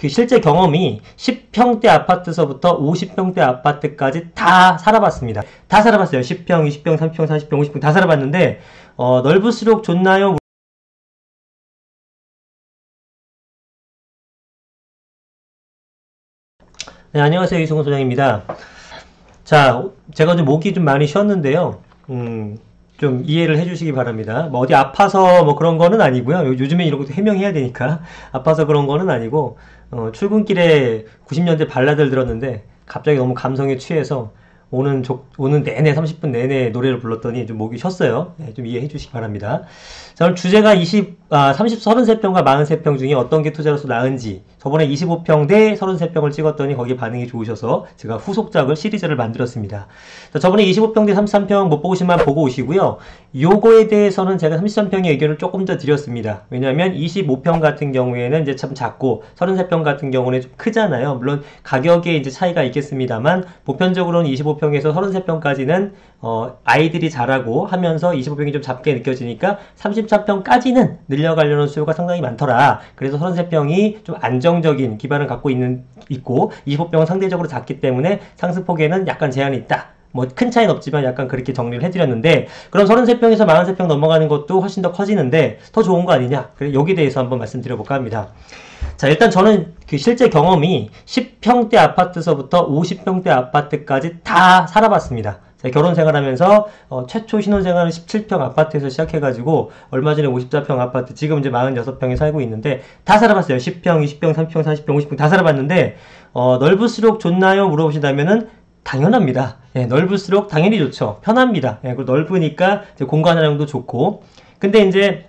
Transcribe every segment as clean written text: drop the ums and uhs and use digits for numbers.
그 실제 경험이 10평대 아파트서부터 50평대 아파트까지 다 살아봤습니다. 다 살아봤어요. 10평, 20평, 30평, 40평, 50평 다 살아봤는데 넓을수록 좋나요? 네, 안녕하세요. 이승훈 소장입니다. 자, 제가 좀 목이 좀 많이 쉬었는데요. 좀 이해를 해주시기 바랍니다. 뭐 어디 아파서 뭐 그런 거는 아니고요. 요즘에 이런 것도 해명해야 되니까 아파서 그런 거는 아니고 출근길에 90년대 발라드를 들었는데 갑자기 너무 감성에 취해서 오는 내내 30분 내내 노래를 불렀더니 좀 목이 쉬었어요. 네, 좀 이해해 주시기 바랍니다. 자, 오늘 주제가 33평과 43평 중에 어떤 게 투자로서 나은지, 저번에 25평 대 33평을 찍었더니 거기에 반응이 좋으셔서 제가 후속작을 시리즈를 만들었습니다. 자, 저번에 25평 대 33평 못 보시면 보고 오시고요. 요거에 대해서는 제가 33평의 의견을 조금 더 드렸습니다. 왜냐하면 25평 같은 경우에는 이제 참 작고 33평 같은 경우는 좀 크잖아요. 물론 가격에 이제 차이가 있겠습니다만 보편적으로는 25평에서 33평까지는 아이들이 자라고 하면서 25평이 좀 작게 느껴지니까 33평까지는 늘려가려는 수요가 상당히 많더라. 그래서 33평이 좀 안정적인 기반을 갖고 있고 25평은 상대적으로 작기 때문에 상승폭에는 약간 제한이 있다. 뭐 큰 차이는 없지만 약간 그렇게 정리를 해드렸는데, 그럼 33평에서 43평 넘어가는 것도 훨씬 더 커지는데 더 좋은 거 아니냐? 그래 여기에 대해서 한번 말씀드려볼까 합니다. 자, 일단 저는 그 실제 경험이 10평대 아파트서부터 50평대 아파트까지 다 살아봤습니다. 결혼 생활하면서 최초 신혼생활은 17평 아파트에서 시작해가지고 얼마 전에 54평 아파트, 지금 이제 46평에 살고 있는데 다 살아봤어요. 10평, 20평, 30평, 40평, 50평 다 살아봤는데 넓을수록 좋나요? 물어보신다면은 당연합니다. 예, 넓을수록 당연히 좋죠. 편합니다. 예, 그리고 넓으니까 이제 공간 활용도 좋고. 근데 이제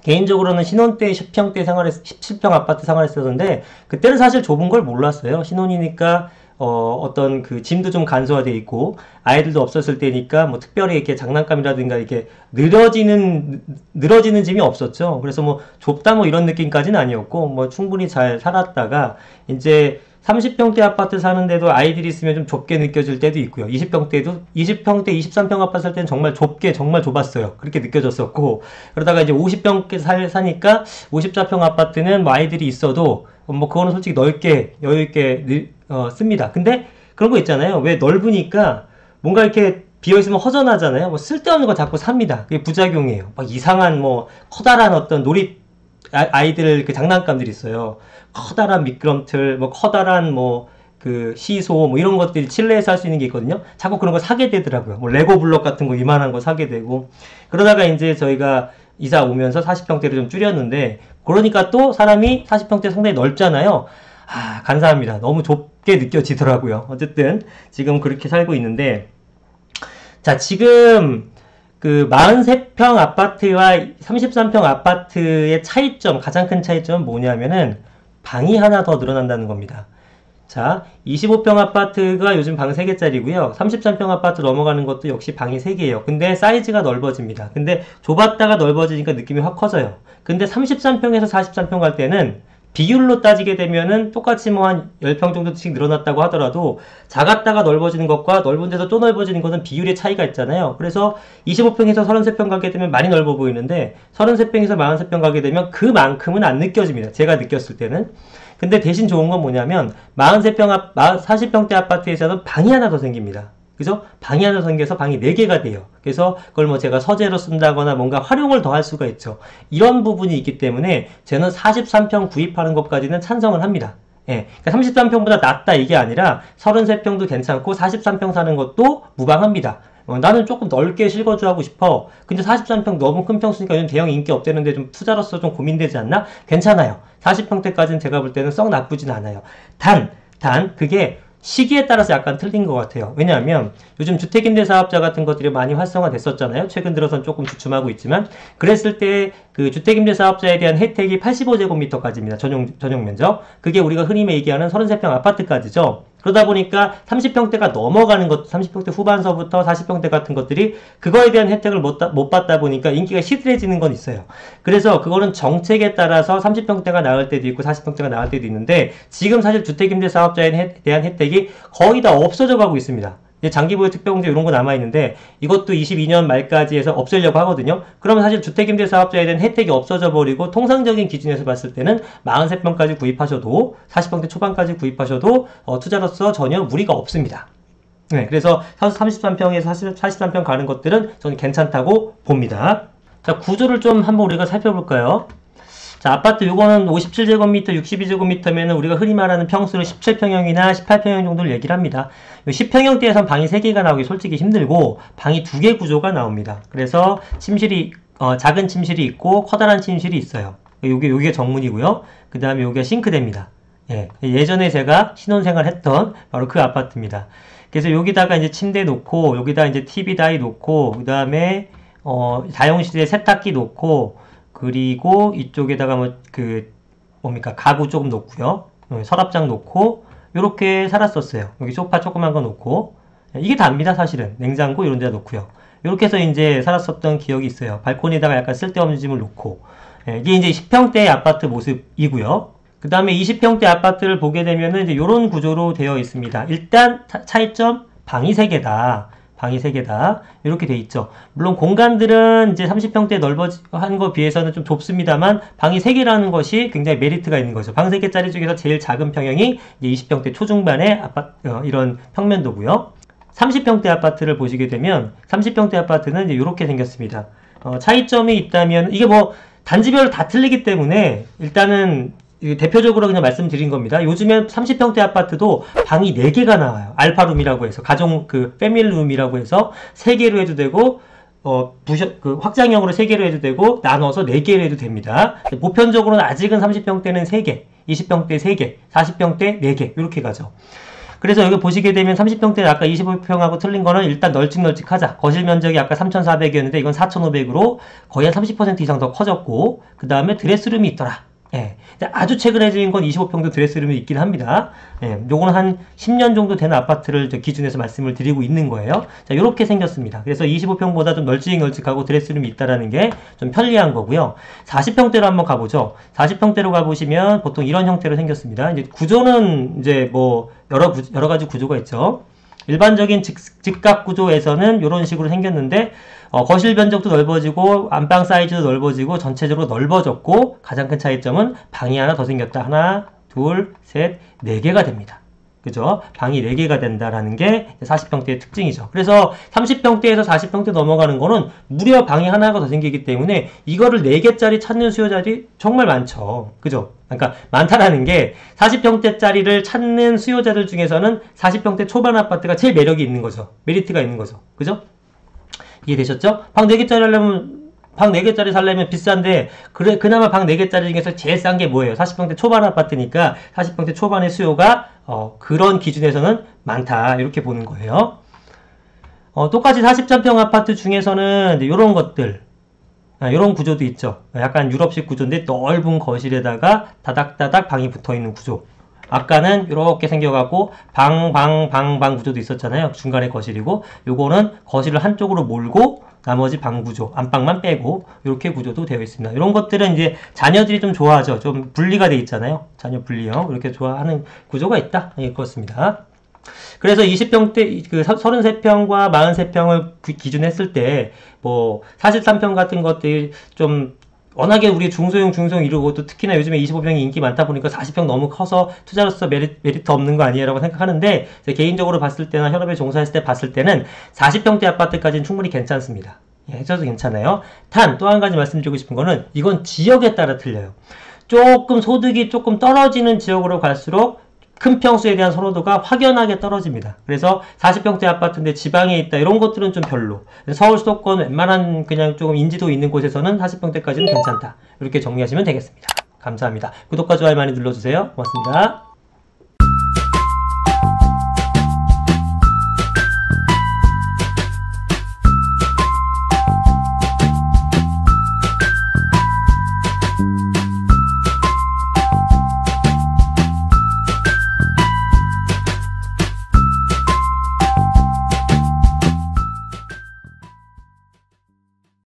개인적으로는 신혼 때 10평대 생활했, 17평 아파트 생활했었는데 그때는 사실 좁은 걸 몰랐어요. 신혼이니까 어떤 그 짐도 좀 간소화되어 있고 아이들도 없었을 때니까 뭐 특별히 이렇게 장난감이라든가 이렇게 늘어지는 짐이 없었죠. 그래서 뭐 좁다 뭐 이런 느낌까지는 아니었고 뭐 충분히 잘 살았다가 이제 30평대 아파트 사는데도 아이들이 있으면 좀 좁게 느껴질 때도 있고요. 20평대, 23평 아파트 살 때는 정말 정말 좁았어요. 그렇게 느껴졌었고, 그러다가 이제 50평대 사니까 54평 아파트는 뭐 아이들이 있어도 뭐 그거는 솔직히 넓게, 여유있게 씁니다. 근데 그런 거 있잖아요. 왜 넓으니까 뭔가 이렇게 비어있으면 허전하잖아요. 뭐 쓸데없는 거 자꾸 삽니다. 그게 부작용이에요. 막 이상한 뭐 커다란 어떤 아이들 그 장난감들이 있어요. 커다란 미끄럼틀, 뭐 커다란 뭐 그 시소 뭐 이런 것들이 실내에서 할 수 있는 게 있거든요. 자꾸 그런 거 사게 되더라고요. 뭐 레고 블록 같은 거 이만한 거 사게 되고, 그러다가 이제 저희가 이사 오면서 40평대를 좀 줄였는데, 그러니까 또 사람이 40평대 상당히 넓잖아요. 아, 감사합니다. 너무 좁게 느껴지더라고요. 어쨌든 지금 그렇게 살고 있는데, 자, 지금 그 43평 아파트와 33평 아파트의 차이점, 가장 큰 차이점은 뭐냐면은 방이 하나 더 늘어난다는 겁니다. 자, 25평 아파트가 요즘 방 3개짜리고요. 33평 아파트 넘어가는 것도 역시 방이 3개예요. 근데 사이즈가 넓어집니다. 근데 좁았다가 넓어지니까 느낌이 확 커져요. 근데 33평에서 43평 갈 때는 비율로 따지게 되면은 똑같이 뭐 한 10평 정도씩 늘어났다고 하더라도 작았다가 넓어지는 것과 넓은 데서 또 넓어지는 것은 비율의 차이가 있잖아요. 그래서 25평에서 33평 가게 되면 많이 넓어 보이는데 33평에서 43평 가게 되면 그만큼은 안 느껴집니다. 제가 느꼈을 때는. 근데 대신 좋은 건 뭐냐면 40평대 아파트에서는 방이 하나 더 생깁니다. 그죠? 방이 하나 생겨서 방이 4개가 돼요. 그래서 그걸 뭐 제가 서재로 쓴다거나 뭔가 활용을 더 할 수가 있죠. 이런 부분이 있기 때문에 저는 43평 구입하는 것까지는 찬성을 합니다. 예. 그러니까 33평보다 낫다 이게 아니라 33평도 괜찮고 43평 사는 것도 무방합니다. 나는 조금 넓게 실거주하고 싶어. 근데 43평 너무 큰 평 쓰니까 요즘 대형 인기 없대는데 좀 투자로서 좀 고민되지 않나? 괜찮아요. 40평대까지는 제가 볼 때는 썩 나쁘진 않아요. 단 그게 시기에 따라서 약간 틀린 것 같아요. 왜냐하면 요즘 주택임대사업자 같은 것들이 많이 활성화됐었잖아요. 최근 들어선 조금 주춤하고 있지만, 그랬을 때 그 주택임대사업자에 대한 혜택이 85제곱미터까지입니다. 전용 면적. 그게 우리가 흔히 얘기하는 33평 아파트까지죠. 그러다 보니까 30평대가 넘어가는 것, 30평대 후반서부터 40평대 같은 것들이 그거에 대한 혜택을 못 받다 보니까 인기가 시들해지는 건 있어요. 그래서 그거는 정책에 따라서 30평대가 나을 때도 있고 40평대가 나을 때도 있는데, 지금 사실 주택임대사업자에 대한 혜택이 거의 다 없어져 가고 있습니다. 장기보유 특별공제 이런 거 남아있는데 이것도 22년 말까지 해서 없애려고 하거든요. 그러면 사실 주택임대사업자에 대한 혜택이 없어져 버리고 통상적인 기준에서 봤을 때는 43평까지 구입하셔도 40평대 초반까지 구입하셔도 투자로서 전혀 무리가 없습니다. 네, 그래서 33평에서 43평 가는 것들은 저는 괜찮다고 봅니다. 자, 구조를 좀 한번 우리가 살펴볼까요? 자, 아파트 요거는 57제곱미터, 62제곱미터면은 우리가 흔히 말하는 평수를 17평형이나 18평형 정도를 얘기를 합니다. 10평형대에선 방이 3개가 나오기 솔직히 힘들고 방이 2개 구조가 나옵니다. 그래서 침실이 작은 침실이 있고 커다란 침실이 있어요. 요게 정문이고요. 그 다음에 요게 싱크대입니다. 예, 예전에 제가 신혼생활 했던 바로 그 아파트입니다. 그래서 여기다가 이제 침대 놓고 여기다 이제 TV 다이 놓고 그 다음에 다용실에 세탁기 놓고 그리고 이쪽에다가 가구 조금 놓고요. 서랍장 놓고 요렇게 살았었어요. 여기 소파 조그만 거 놓고 이게 다입니다. 사실은 냉장고 이런 데다 놓고요. 요렇게 해서 이제 살았었던 기억이 있어요. 발코니에다가 약간 쓸데없는 짐을 놓고 이게 이제 10평대 아파트 모습이고요. 그 다음에 20평대 아파트를 보게 되면은 이제 요런 구조로 되어 있습니다. 일단 차이점 방이 3개다. 방이 3개다. 이렇게 돼 있죠. 물론 공간들은 이제 30평대 넓어한 거 비해서는 좀 좁습니다만 방이 3개라는 것이 굉장히 메리트가 있는 거죠. 방 3개짜리 중에서 제일 작은 평형이 이제 20평대 초중반의 이런 평면도고요. 30평대 아파트를 보시게 되면 30평대 아파트는 이제 이렇게 생겼습니다. 차이점이 있다면 이게 뭐 단지별로 다 틀리기 때문에 일단은 대표적으로 그냥 말씀드린 겁니다. 요즘엔 30평대 아파트도 방이 4개가 나와요. 알파룸이라고 해서 패밀리룸이라고 해서 3개로 해도 되고 확장형으로 3개로 해도 되고 나눠서 4개로 해도 됩니다. 보편적으로는 아직은 30평대는 3개, 20평대 3개, 40평대 4개 이렇게 가죠. 그래서 여기 보시게 되면 30평대 아까 25평하고 틀린 거는 일단 널찍널찍하자. 거실 면적이 아까 3,400이었는데 이건 4,500으로 거의 한 30% 이상 더 커졌고 그 다음에 드레스룸이 있더라. 예. 아주 최근에 지은 건 25평도 드레스룸이 있긴 합니다. 예. 요거는 한 10년 정도 된 아파트를 기준해서 말씀을 드리고 있는 거예요. 자, 요렇게 생겼습니다. 그래서 25평보다 좀 널찍널찍하고 드레스룸이 있다라는 게 좀 편리한 거고요. 40평대로 한번 가보죠. 40평대로 가보시면 보통 이런 형태로 생겼습니다. 이제 구조는 이제 뭐 여러 가지 구조가 있죠. 일반적인 직각 구조에서는 이런 식으로 생겼는데 거실 면적도 넓어지고 안방 사이즈도 넓어지고 전체적으로 넓어졌고 가장 큰 차이점은 방이 하나 더 생겼다. 하나, 둘, 셋, 4개가 됩니다. 그죠? 방이 4개가 된다라는 게 40평대의 특징이죠. 그래서 30평대에서 40평대 넘어가는 거는 무려 방이 하나가 더 생기기 때문에 이거를 4개짜리 찾는 수요자들이 정말 많죠. 그죠? 그러니까 많다라는 게 40평대짜리를 찾는 수요자들 중에서는 40평대 초반 아파트가 제일 매력이 있는 거죠. 메리트가 있는 거죠. 그죠? 이해되셨죠? 방 4개짜리 살려면 비싼데 그나마 방 4개짜리 중에서 제일 싼 게 뭐예요? 40평대 초반 아파트니까 40평대 초반의 수요가 그런 기준에서는 많다 이렇게 보는 거예요. 똑같이 43평 아파트 중에서는 이런 것들 이런 구조도 있죠. 약간 유럽식 구조인데 넓은 거실에다가 다닥다닥 방이 붙어있는 구조. 아까는 이렇게 생겨갖고 방 구조도 있었잖아요. 중간에 거실이고 요거는 거실을 한쪽으로 몰고 나머지 방 구조, 안방만 빼고 이렇게 구조도 되어 있습니다. 이런 것들은 이제 자녀들이 좀 좋아하죠. 좀 분리가 돼 있잖아요. 자녀 분리형 이렇게 좋아하는 구조가 있다. 그렇습니다. 그래서 20평대 33평과 43평을 기준했을 때 뭐 43평 같은 것들이 좀 워낙에 우리 중소형 이루고 또 특히나 요즘에 25평이 인기 많다 보니까 40평 너무 커서 투자로서 메리트 없는 거 아니에요 라고 생각하는데 개인적으로 봤을 때나 현업에 종사했을 때 봤을 때는 40평대 아파트까지는 충분히 괜찮습니다. 해줘도 괜찮아요. 또 한 가지 말씀드리고 싶은 거는 이건 지역에 따라 틀려요. 조금 소득이 조금 떨어지는 지역으로 갈수록 큰 평수에 대한 선호도가 확연하게 떨어집니다. 그래서 40평대 아파트인데 지방에 있다 이런 것들은 좀 별로. 서울 수도권 웬만한 그냥 조금 인지도 있는 곳에서는 40평대까지는 괜찮다. 이렇게 정리하시면 되겠습니다. 감사합니다. 구독과 좋아요 많이 눌러주세요. 고맙습니다.